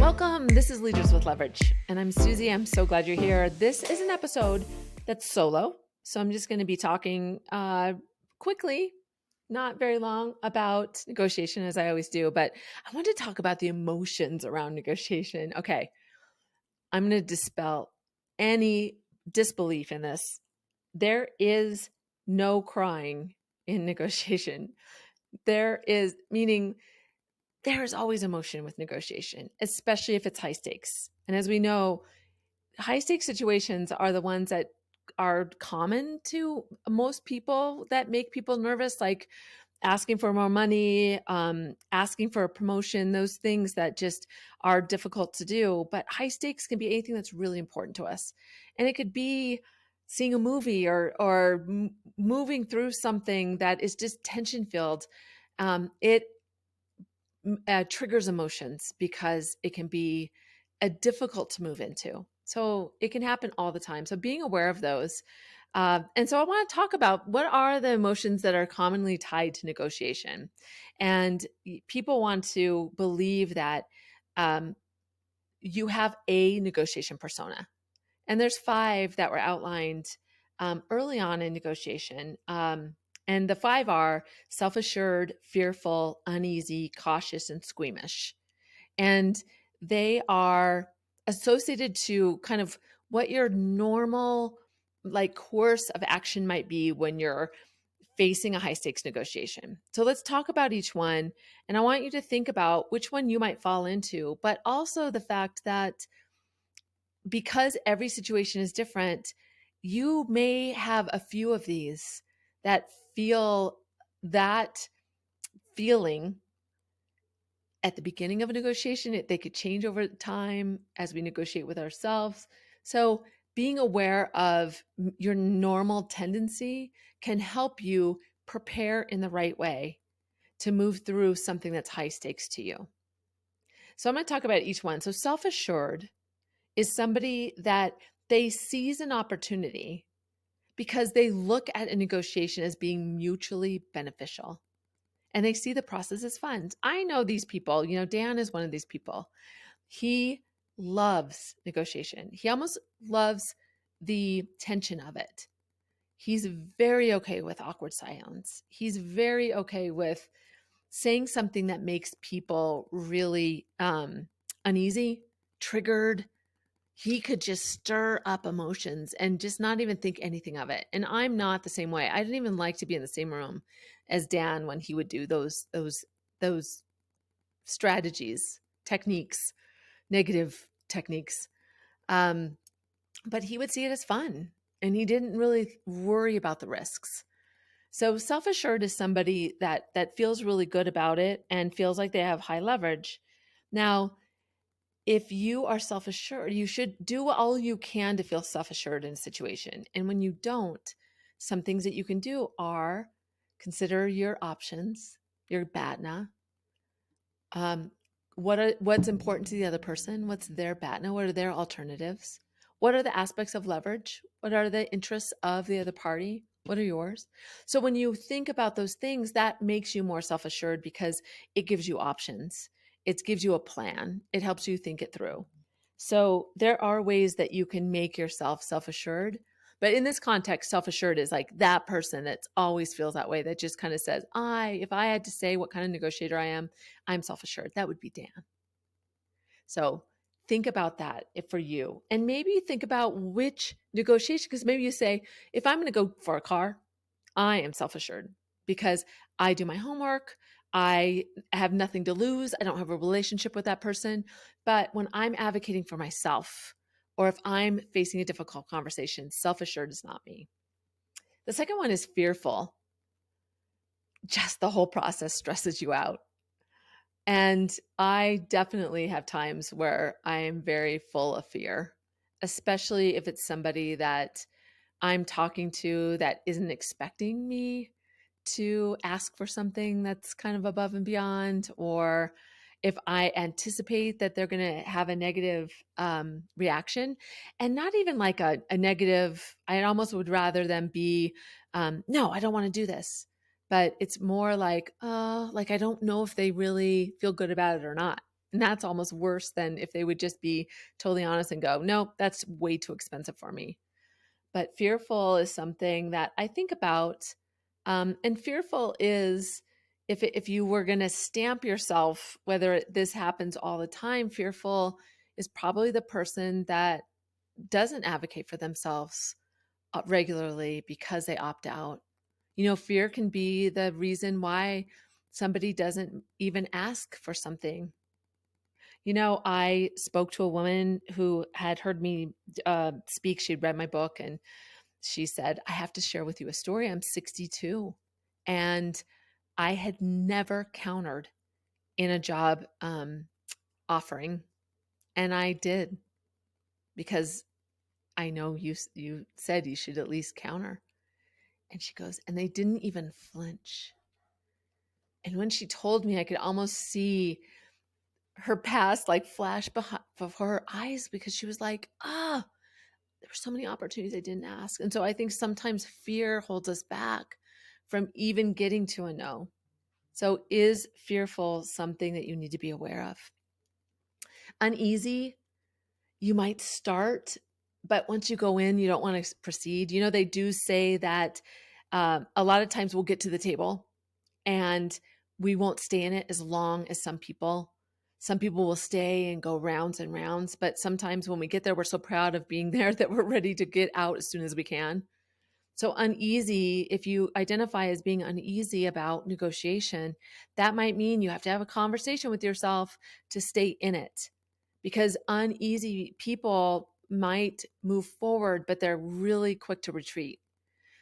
Welcome. This is Leaders with Leverage, and I'm Susie. I'm so glad you're here. This is an episode that's solo, so I'm just going to be talking quickly, not very long, about negotiation as I always do, but I want to talk about the emotions around negotiation. Okay, I'm going to dispel any disbelief in this. There is no crying in negotiation. There is, meaning there is always emotion with negotiation, especially if it's high stakes. And as we know, high stakes situations are the ones that are common to most people that make people nervous, like asking for more money, asking for a promotion, those things that just are difficult to do. But high stakes can be anything that's really important to us. And it could be seeing a movie or moving through something that is just tension filled. It triggers emotions because it can be difficult to move into. So it can happen all the time. So being aware of those. And so I want to talk about what are the emotions that are commonly tied to negotiation. And people want to believe that you have a negotiation persona. And there's 5 that were outlined early on in negotiation. And the 5 are self-assured, fearful, uneasy, cautious, and squeamish. And they are associated to kind of what your normal course of action might be when you're facing a high stakes negotiation. So let's talk about each one. And I want you to think about which one you might fall into, but also the fact that because every situation is different, you may have a few of these that feel that feeling at the beginning of a negotiation. They could change over time as we negotiate with ourselves. So being aware of your normal tendency can help you prepare in the right way to move through something that's high stakes to you. So I'm going to talk about each one. So self-assured is somebody that they seize an opportunity because they look at a negotiation as being mutually beneficial and they see the process as fun. I know these people, Dan is one of these people. He loves negotiation. He almost loves the tension of it. He's very okay with awkward silence. He's very okay with saying something that makes people really uneasy, triggered. He could just stir up emotions and just not even think anything of it. And I'm not the same way. I didn't even like to be in the same room as Dan when he would do those strategies, techniques, negative techniques. But he would see it as fun and he didn't really worry about the risks. So self-assured is somebody that feels really good about it and feels like they have high leverage. Now, if you are self-assured, you should do all you can to feel self-assured in a situation. And when you don't, some things that you can do are consider your options, your BATNA. What's important to the other person? What's their BATNA? What are their alternatives? What are the aspects of leverage? What are the interests of the other party? What are yours? So when you think about those things, that makes you more self-assured because it gives you options. It gives you a plan. It helps you think it through. So there are ways that you can make yourself self-assured. But in this context, self-assured is like that person that always feels that way, that just kind of says, if I had to say what kind of negotiator I am, I'm self-assured. That would be Dan. So think about that for you. And maybe think about which negotiation, because maybe you say, if I'm going to go for a car, I am self-assured because I do my homework. I have nothing to lose. I don't have a relationship with that person. But when I'm advocating for myself, or if I'm facing a difficult conversation, self-assured is not me. The second one is fearful. Just the whole process stresses you out. And I definitely have times where I am very full of fear, especially if it's somebody that I'm talking to that isn't expecting me to ask for something that's kind of above and beyond, or if I anticipate that they're going to have a negative reaction, and not even like a negative, I almost would rather them be, no, I don't want to do this. But it's more like I don't know if they really feel good about it or not. And that's almost worse than if they would just be totally honest and go, no, that's way too expensive for me. But fearful is something that I think about. And fearful is, if you were going to stamp yourself, whether this happens all the time, fearful is probably the person that doesn't advocate for themselves regularly because they opt out. Fear can be the reason why somebody doesn't even ask for something. I spoke to a woman who had heard me speak. She'd read my book, and she said, I have to share with you a story. I'm 62 and I had never countered in a job offering. And I did, because I know you said you should at least counter. And she goes, and they didn't even flinch. And when she told me, I could almost see her past like flash before her eyes, because she was like, there were so many opportunities I didn't ask. And so I think sometimes fear holds us back from even getting to a no. So is fearful something that you need to be aware of? Uneasy, you might start, but once you go in, you don't want to proceed. They do say that a lot of times we'll get to the table and we won't stay in it as long as some people. Some people will stay and go rounds and rounds, but sometimes when we get there, we're so proud of being there that we're ready to get out as soon as we can. So uneasy, if you identify as being uneasy about negotiation, that might mean you have to have a conversation with yourself to stay in it, because uneasy people might move forward, but they're really quick to retreat.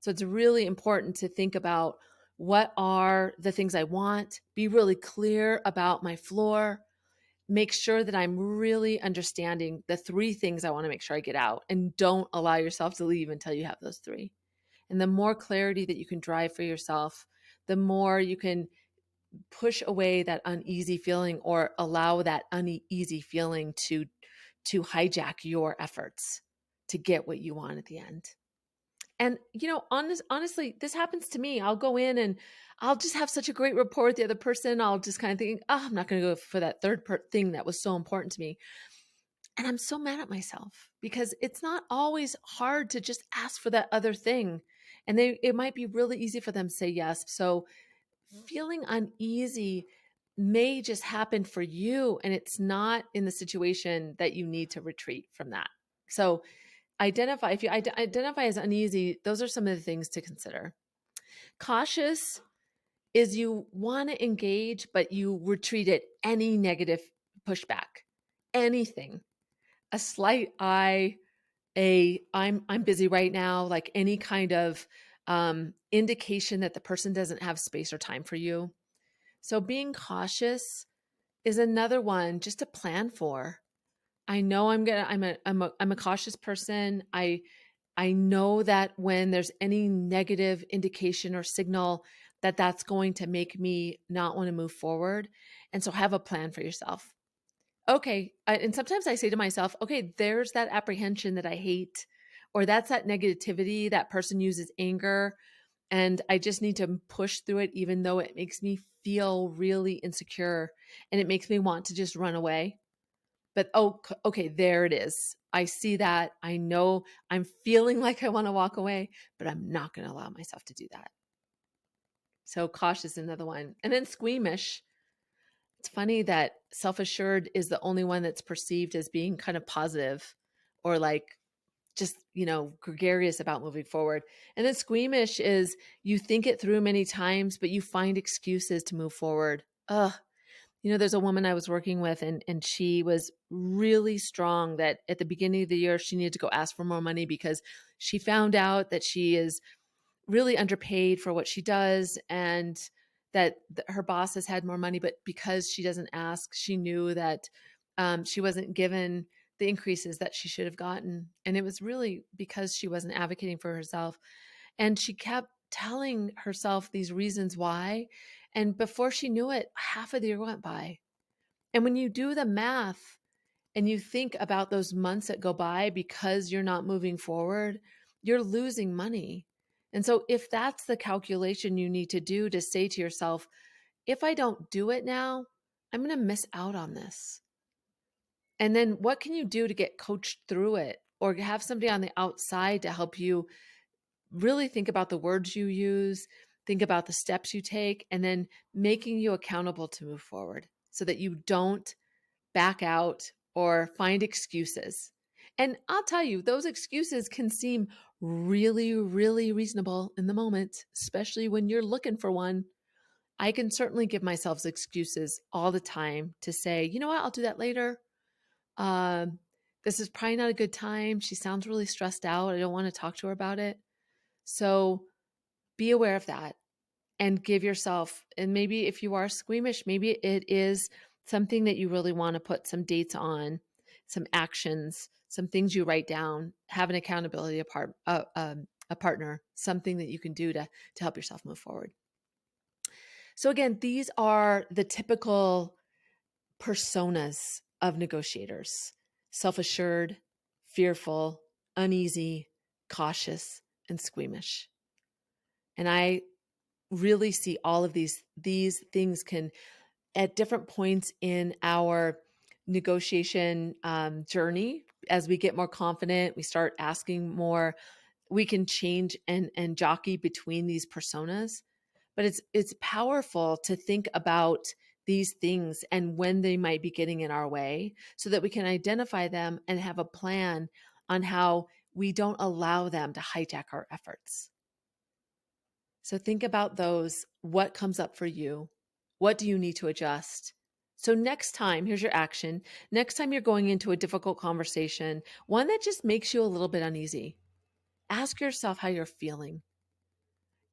So it's really important to think about, what are the things I want, be really clear about my floor, make sure that I'm really understanding the 3 things I want to make sure I get out, and don't allow yourself to leave until you have those 3. And the more clarity that you can drive for yourself, the more you can push away that uneasy feeling, or allow that uneasy feeling to hijack your efforts to get what you want at the end. And honestly, this happens to me. I'll go in and I'll just have such a great rapport with the other person. I'll just kind of think, oh, I'm not going to go for that third thing that was so important to me. And I'm so mad at myself, because it's not always hard to just ask for that other thing. And it might be really easy for them to say yes. So feeling uneasy may just happen for you, and it's not in the situation that you need to retreat from that. So if you identify as uneasy, those are some of the things to consider. Cautious is you want to engage, but you retreat at any negative pushback, anything, a slight eye, I'm busy right now, like any kind of indication that the person doesn't have space or time for you. So being cautious is another one just to plan for. I know I'm a cautious person. I know that when there's any negative indication or signal, that's going to make me not want to move forward. And so have a plan for yourself. Okay. And sometimes I say to myself, okay, there's that apprehension that I hate, or that's that negativity. That person uses anger, and I just need to push through it, even though it makes me feel really insecure and it makes me want to just run away. But okay, there it is. I see that. I know I'm feeling like I want to walk away, but I'm not going to allow myself to do that. So cautious is another one. And then squeamish. It's funny that self-assured is the only one that's perceived as being kind of positive, or like just, gregarious about moving forward. And then squeamish is, you think it through many times, but you find excuses to move forward. Ugh. There's a woman I was working with, and she was really strong that at the beginning of the year, she needed to go ask for more money, because she found out that she is really underpaid for what she does, and that her boss has had more money, but because she doesn't ask, she knew that she wasn't given the increases that she should have gotten. And it was really because she wasn't advocating for herself. And she kept telling herself these reasons why. And before she knew it, half of the year went by. And when you do the math and you think about those months that go by because you're not moving forward, you're losing money. And so if that's the calculation you need to do to say to yourself, if I don't do it now, I'm going to miss out on this. And then what can you do to get coached through it, or have somebody on the outside to help you really think about the words you use, think about the steps you take, and then making you accountable to move forward so that you don't back out or find excuses. And I'll tell you, those excuses can seem really, really reasonable in the moment, especially when you're looking for one. I can certainly give myself excuses all the time to say, you know what, I'll do that later. Um, this is probably not a good time. She sounds really stressed out. I don't want to talk to her about it. So be aware of that and give yourself, and maybe if you are squeamish, maybe it is something that you really want to put some dates on, some actions, some things you write down, have an accountability a partner, something that you can do to help yourself move forward. So again, these are the typical personas of negotiators: self-assured, fearful, uneasy, cautious, and squeamish. And I really see all of these things can, at different points in our negotiation journey, as we get more confident, we start asking more, we can change and jockey between these personas. But it's powerful to think about these things and when they might be getting in our way, so that we can identify them and have a plan on how we don't allow them to hijack our efforts. So think about those. What comes up for you? What do you need to adjust? So next time, here's your action. Next time you're going into a difficult conversation, one that just makes you a little bit uneasy, ask yourself how you're feeling.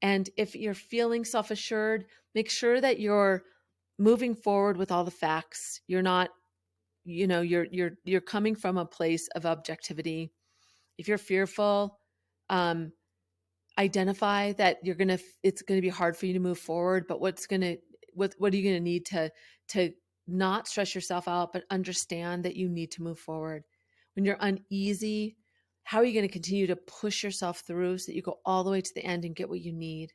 And if you're feeling self-assured, make sure that you're moving forward with all the facts. You're not, you're coming from a place of objectivity. If you're fearful, um, identify that it's gonna be hard for you to move forward, but what are you gonna need to not stress yourself out, but understand that you need to move forward. When you're uneasy, how are you gonna continue to push yourself through so that you go all the way to the end and get what you need?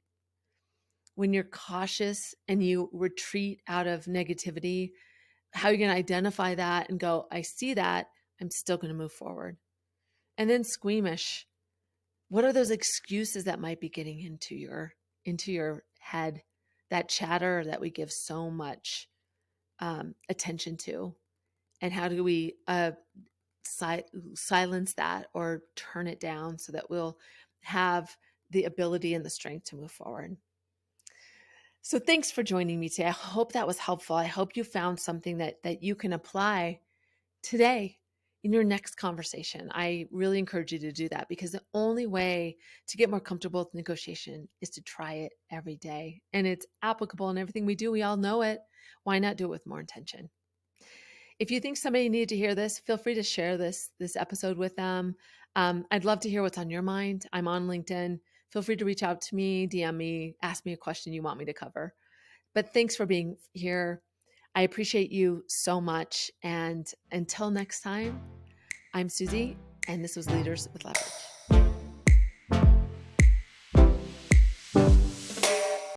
When you're cautious and you retreat out of negativity, how are you gonna identify that and go, I see that, I'm still gonna move forward? And then squeamish, what are those excuses that might be getting into your head, that chatter that we give so much attention to? And how do we silence that or turn it down so that we'll have the ability and the strength to move forward? So thanks for joining me today. I hope that was helpful. I hope you found something that you can apply today in your next conversation. I really encourage you to do that, because the only way to get more comfortable with negotiation is to try it every day. And it's applicable in everything we do. We all know it. Why not do it with more intention? If you think somebody needed to hear this, feel free to share this episode with them. I'd love to hear what's on your mind. I'm on LinkedIn. Feel free to reach out to me, DM me, ask me a question you want me to cover. But thanks for being here. I appreciate you so much. And until next time, I'm Susie, and this was Leaders with Leverage.